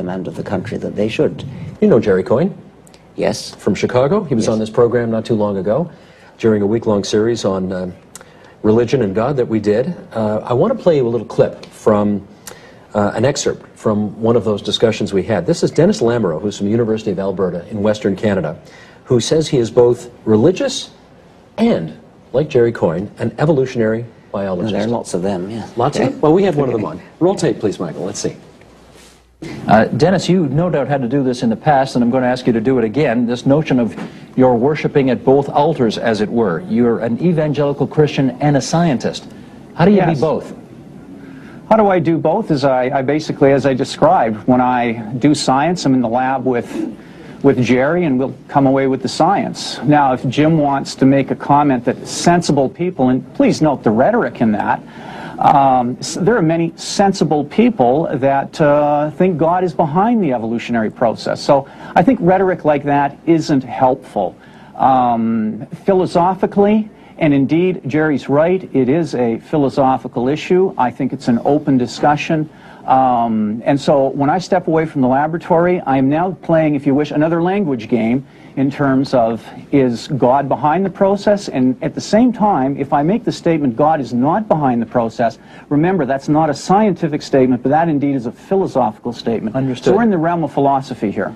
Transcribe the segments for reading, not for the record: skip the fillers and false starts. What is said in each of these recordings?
and of the country that they should. You know Jerry Coyne? Yes. From Chicago. He was Yes. on this program not too long ago during a week-long series on religion and God that we did. I want to play you a little clip from an excerpt from one of those discussions we had. This is Dennis Lamoureux, who's from the University of Alberta in Western Canada, who says he is both religious and, like Jerry Coyne, an evolutionary biologist. Well, there are lots of them, yeah. Lots of them? Well, we have one of them on. Roll tape, please, Michael. Let's see. Dennis, you no doubt had to do this in the past, and I'm going to ask you to do it again. This notion of you're worshiping at both altars, as it were. You're an evangelical Christian and a scientist. How do you be both? How do I do both? Is I basically, as I described, when I do science, I'm in the lab with Jerry, and we'll come away with the science. Now, if Jim wants to make a comment that sensible people, and please note the rhetoric in that, there are many sensible people that think God is behind the evolutionary process. So I think rhetoric like that isn't helpful. Philosophically, and indeed, Jerry's right, it is a philosophical issue. I think it's an open discussion. And so when I step away from the laboratory, I am now playing, if you wish, another language game in terms of, is God behind the process? And at the same time, if I make the statement God is not behind the process, remember, that's not a scientific statement, but that indeed is a philosophical statement. Understood. So we're in the realm of philosophy here.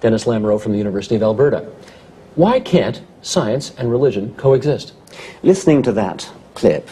Dennis Lamoureux from the University of Alberta. Why can't science and religion coexist? Listening to that clip,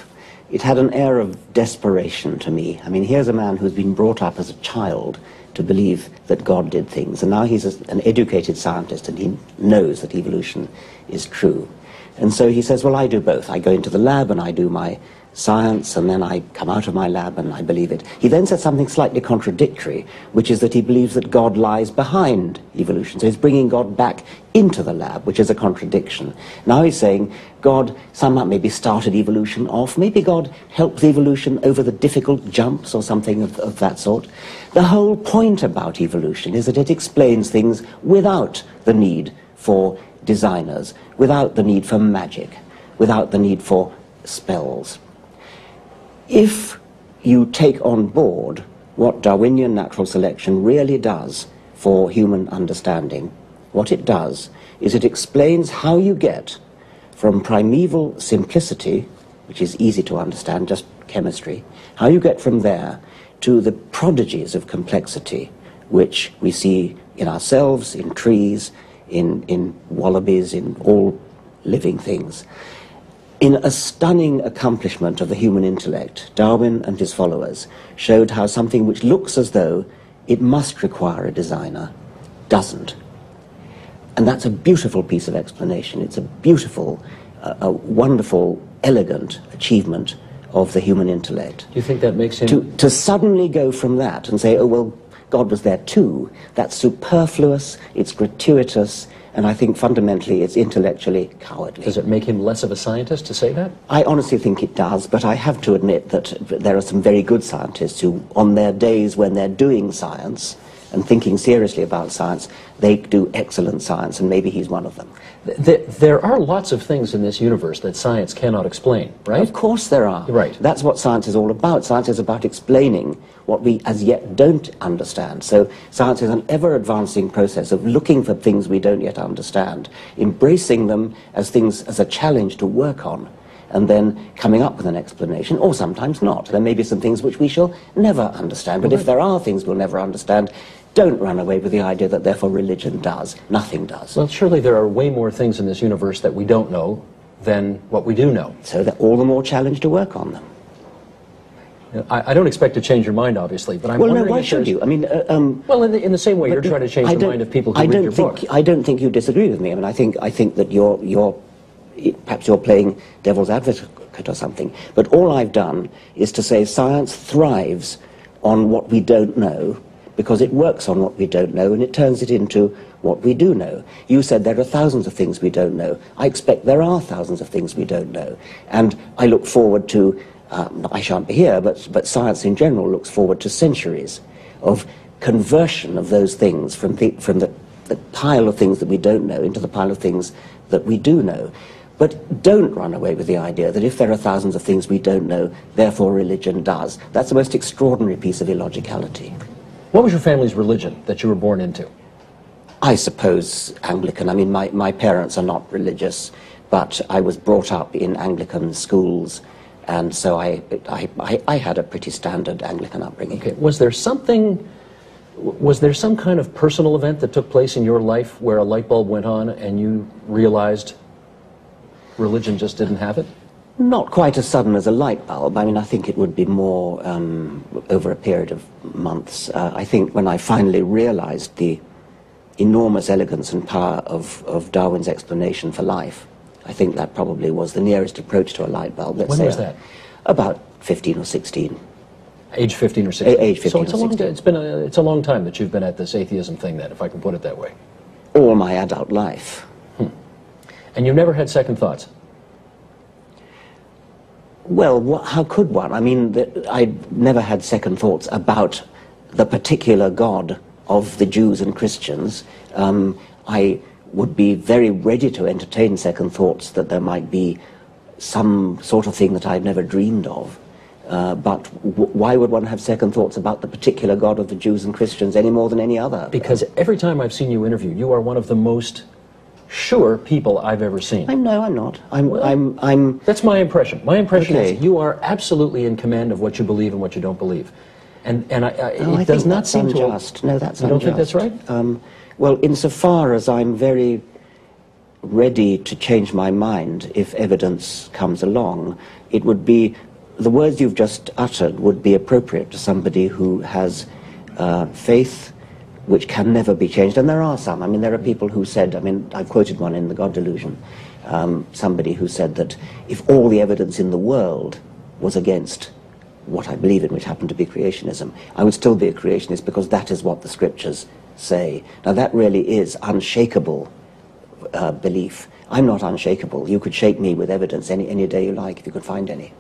it had an air of desperation to me. I mean, here's a man who's been brought up as a child to believe that God did things, and now he's an educated scientist and he knows that evolution is true. And so he says, well, I do both. I go into the lab and I do my science, and then I come out of my lab and I believe it. He then said something slightly contradictory, which is that he believes that God lies behind evolution. So he's bringing God back into the lab, which is a contradiction. Now he's saying God somehow maybe started evolution off, maybe God helped evolution over the difficult jumps or something of that sort. The whole point about evolution is that it explains things without the need for designers, without the need for magic, without the need for spells. If you take on board what Darwinian natural selection really does for human understanding, what it does is it explains how you get from primeval simplicity, which is easy to understand, just chemistry, how you get from there to the prodigies of complexity which we see in ourselves, in trees, in wallabies, in all living things. In a stunning accomplishment of the human intellect, Darwin and his followers showed how something which looks as though it must require a designer doesn't. And that's a beautiful piece of explanation. It's a beautiful, a wonderful, elegant achievement of the human intellect. Do you think that makes him... To suddenly go from that and say, oh, well, God was there too, that's superfluous, it's gratuitous, and I think fundamentally it's intellectually cowardly. Does it make him less of a scientist to say that? I honestly think it does, but I have to admit that there are some very good scientists who, on their days when they're doing science and thinking seriously about science, they do excellent science, and maybe he's one of them. There are lots of things in this universe that science cannot explain, right? Of course there are. Right. That's what science is all about. Science is about explaining what we as yet don't understand. So science is an ever-advancing process of looking for things we don't yet understand, embracing them as things, as a challenge to work on, and then coming up with an explanation, or sometimes not. There may be some things which we shall never understand, but if there are things we'll never understand, don't run away with the idea that therefore religion does. Nothing does. Well, surely there are way more things in this universe that we don't know than what we do know. So they're all the more challenge to work on them. I don't expect to change your mind, obviously, but I'm wondering... Well, no, why should you? I mean... well, in the same way you're trying to change the mind of people who read your book. I don't think you disagree with me. I mean, I think that perhaps you're playing devil's advocate or something. But all I've done is to say science thrives on what we don't know, because it works on what we don't know, and it turns it into what we do know. You said there are thousands of things we don't know. I expect there are thousands of things we don't know. And I look forward to, I shan't be here, but science in general looks forward to centuries of conversion of those things from the pile of things that we don't know into the pile of things that we do know. But don't run away with the idea that if there are thousands of things we don't know, therefore religion does. That's the most extraordinary piece of illogicality. What was your family's religion that you were born into? I suppose Anglican. I mean, my parents are not religious, but I was brought up in Anglican schools, and so I had a pretty standard Anglican upbringing. Okay. Was there some kind of personal event that took place in your life where a light bulb went on and you realized religion just didn't have it? Not quite as sudden as a light bulb. I mean, I think it would be more over a period of months. I think when I finally realized the enormous elegance and power of Darwin's explanation for life, I think that probably was the nearest approach to a light bulb. When was that? About 15 or 16. Age 15 or 16? Age 15 so it's or 16. It's a long time that you've been at this atheism thing then, if I can put it that way. All my adult life. And you've never had second thoughts? Well, how could one? I mean, I never had second thoughts about the particular God of the Jews and Christians. I would be very ready to entertain second thoughts that there might be some sort of thing that I'd never dreamed of. But why would one have second thoughts about the particular God of the Jews and Christians any more than any other? Because every time I've seen you interview, you are one of the most sure people I've ever seen. No, I'm not. I'm. That's my impression. My impression Okay. is you are absolutely in command of what you believe and what you don't believe. And I it does think not that's seem unjust. to... No, that's You don't unjust. think that's right? Well, insofar as I'm very ready to change my mind if evidence comes along, it would be, the words you've just uttered would be appropriate to somebody who has faith which can never be changed. And there are some. I mean, there are people who said, I mean, I've quoted one in The God Delusion, somebody who said that if all the evidence in the world was against what I believe in, which happened to be creationism, I would still be a creationist because that is what the scriptures say. Now, that really is unshakable belief. I'm not unshakable. You could shake me with evidence any day you like if you could find any.